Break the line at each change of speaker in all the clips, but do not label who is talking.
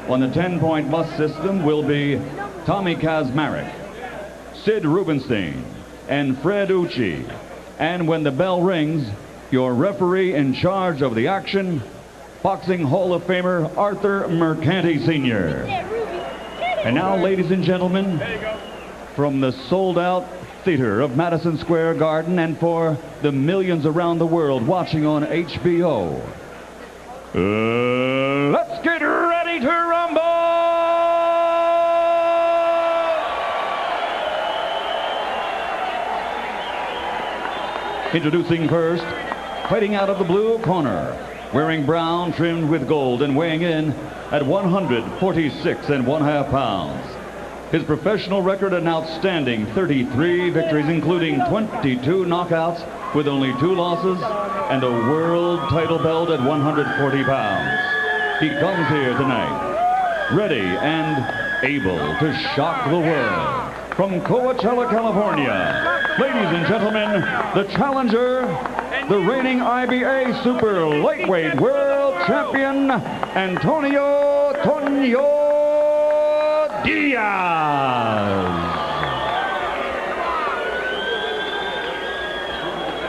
on the 10-point must system will be Tommy Kazmarek, Sid Rubenstein, and Fred Ucci. And when the bell rings, your referee in charge of the action, Boxing Hall of Famer Arthur Mercanti Sr. And now, ladies and gentlemen, from the sold-out theater of Madison Square Garden and for the millions around the world watching on HBO, let's get ready to rumble! Introducing first, fighting out of the blue corner, wearing brown trimmed with gold and weighing in at 146 1/2 pounds. His professional record, an outstanding 33 victories, including 22 knockouts with only 2 losses, and a world title belt at 140 pounds. He comes here tonight, ready and able to shock the world. From Coachella, California, ladies and gentlemen, the challenger, the reigning IBA Super Lightweight World Champion, Antonio Diaz.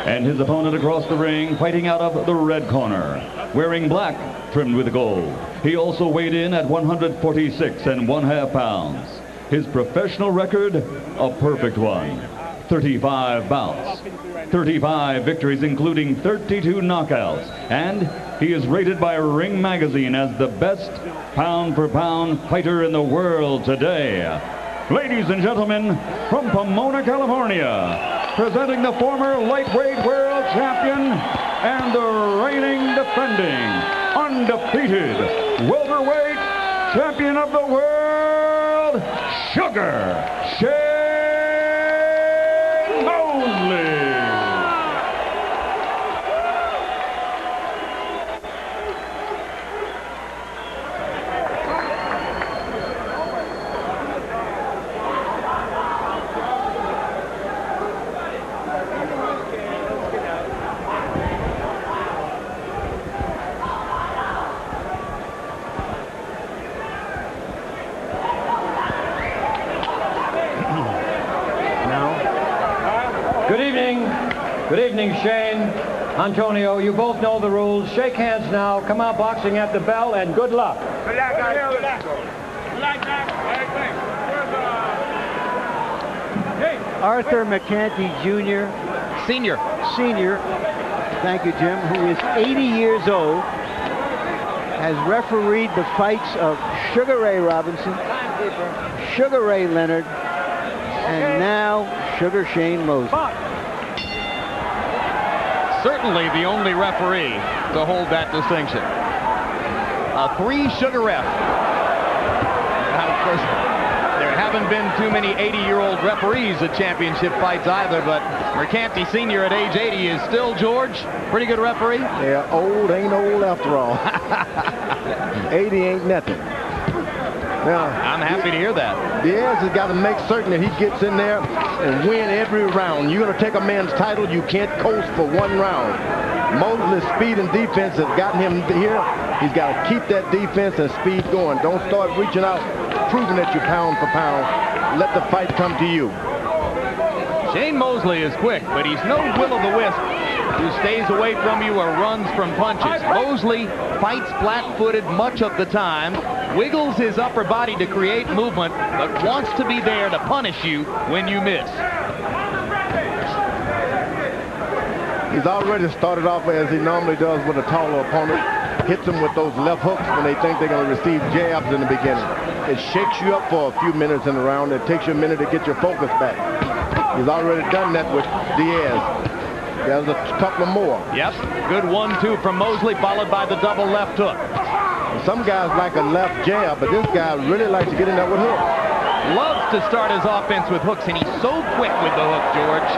And his opponent across the ring, fighting out of the red corner, wearing black trimmed with gold. He also weighed in at 146 1/2 pounds. His professional record, a perfect one. 35 bouts, 35 victories, including 32 knockouts. And he is rated by Ring Magazine as the best pound-for-pound fighter in the world today. Ladies and gentlemen, from Pomona, California, presenting the former lightweight world champion and the reigning, defending, undefeated welterweight champion of the world, Sugar Shane Mosley.
Good evening, Shane, Antonio. You both know the rules. Shake hands now. Come out boxing at the bell, and good luck. Good luck, guys. Good luck. Good luck, guys.
Arthur Mercanti Jr.
Senior.
Thank you, Jim, who is 80 years old, has refereed the fights of Sugar Ray Robinson, Sugar Ray Leonard, and now Sugar Shane Mosley.
Certainly the only referee to hold that distinction. A 3 Sugar ref. Now, of course, there haven't been too many 80-year-old referees at championship fights either, but Mercanti Sr. at age 80 is still, George, pretty good referee.
Yeah, old ain't old after all. 80 ain't nothing. Now,
I'm happy to hear that.
Diaz has got to make certain that he gets in there and win every round. You're going to take a man's title, you can't coast for 1 round. Mosley's speed and defense has gotten him here. He's got to keep that defense and speed going. Don't start reaching out, proving that you're pound for pound. Let the fight come to you.
Shane Mosley is quick, but he's no will-o'-the-wisp who stays away from you or runs from punches. Mosley fights flat-footed much of the time, wiggles his upper body to create movement, but wants to be there to punish you when you miss.
He's already started off as he normally does with a taller opponent. Hits them with those left hooks when they think they're going to receive jabs in the beginning. It shakes you up for a few minutes in the round. It takes you a minute to get your focus back. He's already done that with Diaz. There's a couple more.
Yep, good 1-2 from Mosley, followed by the double left hook.
Some guys like a left jab, but this guy really likes to get in there with hooks.
Loves to start his offense with hooks, and he's so quick with the hook, George.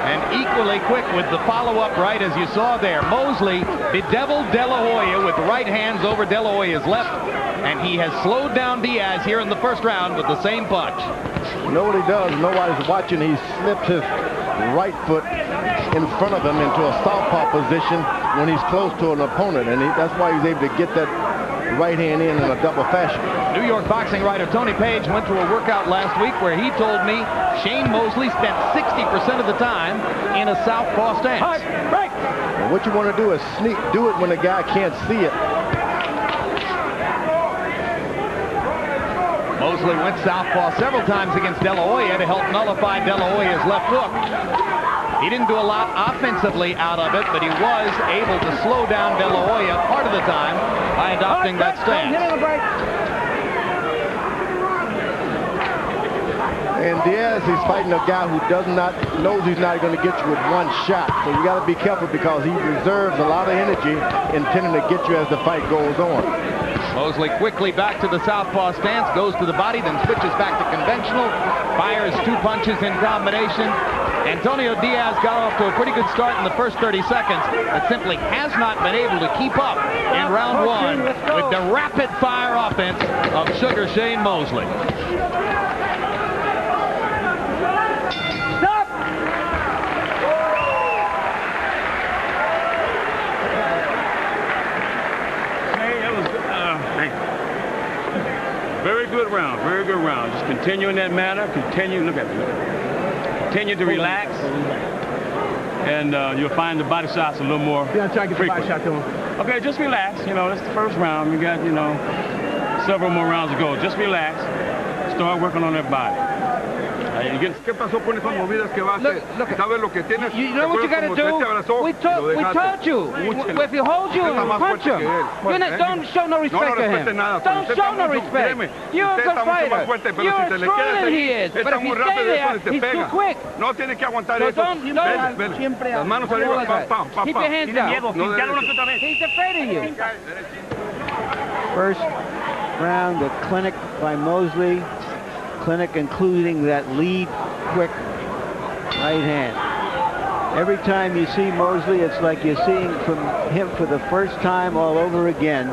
And equally quick with the follow-up right, as you saw there. Mosley bedeviled De La Hoya with right hands over De La Hoya's left, and he has slowed down Diaz here in the first round with the same punch.
You know what he does? Nobody's watching. He slips his right foot in front of him into a southpaw position when he's close to an opponent, and that's why he's able to get that right hand in a double fashion.
New York boxing writer Tony Page went to a workout last week where he told me Shane Mosley spent 60% of the time in a southpaw stance.
And what you want to do is do it when the guy can't see it.
Mosley went southpaw several times against De La Hoya to help nullify De La Hoya's left hook. He didn't do a lot offensively out of it, but he was able to slow down De La Hoya part of the time by adopting that stance.
And Diaz, he's fighting a guy who knows he's not going to get you with one shot. So you got to be careful because he reserves a lot of energy intending to get you as the fight goes on.
Mosley quickly back to the southpaw stance, goes to the body, then switches back to conventional, fires 2 punches in combination. Antonio Diaz got off to a pretty good start in the first 30 seconds, but simply has not been able to keep up in round 1 with the rapid-fire offense of Sugar Shane Mosley.
Very good round. Just continue in that manner. Continue, look at me. Continue to relax, and you'll find the body shots a little more frequent. Try to get the body shot to him. Okay, just relax. You know, that's the first round. We got, several more rounds to go. Just relax. Start working on that body.
¿Qué pasó con esas movidas que va a hacer? ¿Sabes lo que tienes?
You know what you got to do? We told you. If he holds you, punch him. Don't show no respect to him. Don't show no respect. You're a good fighter. You're stronger than he is. But if you stay there, he's too quick.
No tiene que aguantar eso. Las manos arriba, pam.
Keep your hands down. He's afraid of you.
First round, the clinic by Mosley. Clinic including that lead quick right hand. Every time you see Mosley, it's like you're seeing from him for the first time all over again.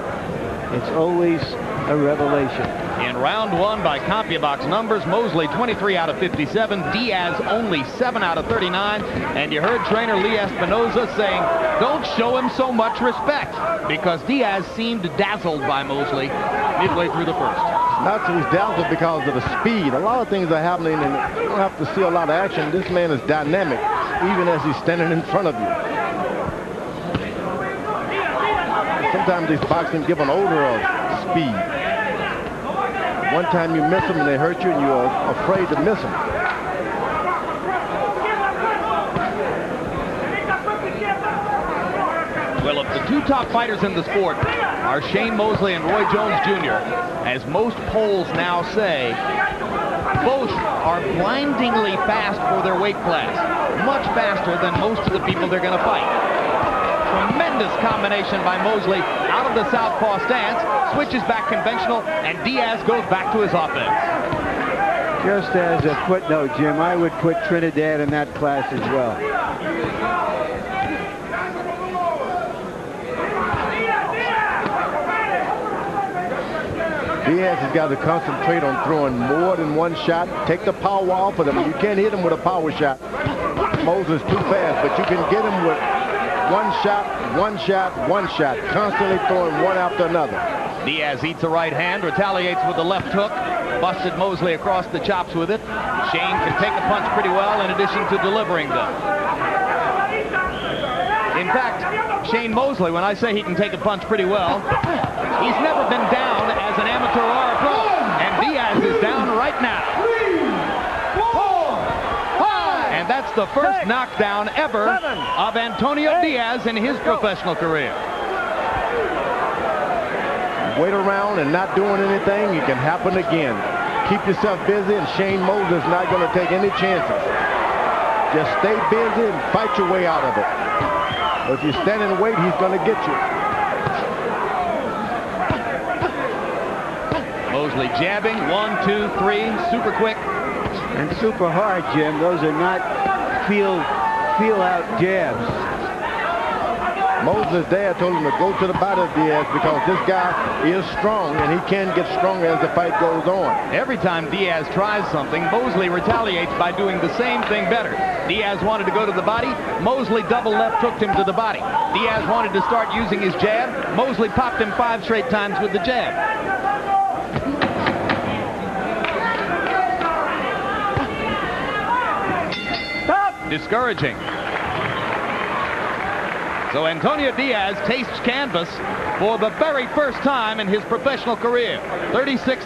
It's always a revelation.
In round 1 by CompuBox numbers, Mosley 23 out of 57, Diaz only 7 out of 39, and you heard trainer Lee Espinoza saying, don't show him so much respect, because Diaz seemed dazzled by Mosley midway through the first.
Not that he's dazzled because of the speed. A lot of things are happening, and you don't have to see a lot of action. This man is dynamic, even as he's standing in front of you. Sometimes these boxing give an odor of speed. One time you miss them and they hurt you, and you're afraid to miss them.
Well, if the 2 top fighters in the sport are Shane Mosley and Roy Jones Jr., as most polls now say, both are blindingly fast for their weight class, much faster than most of the people they're going to fight. Tremendous combination by Mosley out of the southpaw stance, switches back conventional, and Diaz goes back to his offense.
Just as a footnote, Jim, I would put Trinidad in that class as well.
Diaz has got to concentrate on throwing more than one shot. Take the power off of them. You can't hit him with a power shot. Moses too fast, but you can get him with one shot, constantly throwing one after another.
Diaz eats a right hand, retaliates with the left hook, busted Mosley across the chops with it. Shane can take a punch pretty well in addition to delivering them. In fact, Shane Mosley, when I say he can take a punch pretty well, he's never been down as an amateur or a pro, and Diaz is down right now. And that's the first knockdown ever of Antonio Diaz in his professional career.
Wait around and not doing anything, it can happen again. Keep yourself busy, and Shane Mosley is not going to take any chances. Just stay busy and fight your way out of it. If you stand and wait, he's going to get you.
Mosley jabbing, 1, 2, 3, super quick.
And super hard, Jim. Those are not feel out jabs.
Mosley's dad told him to go to the body of Diaz because this guy is strong and he can get stronger as the fight goes on.
Every time Diaz tries something, Mosley retaliates by doing the same thing better. Diaz wanted to go to the body. Mosley double left hooked him to the body. Diaz wanted to start using his jab. Mosley popped him 5 straight times with the jab. Stop! Discouraging. So Antonio Diaz tastes canvas for the very first time in his professional career. 36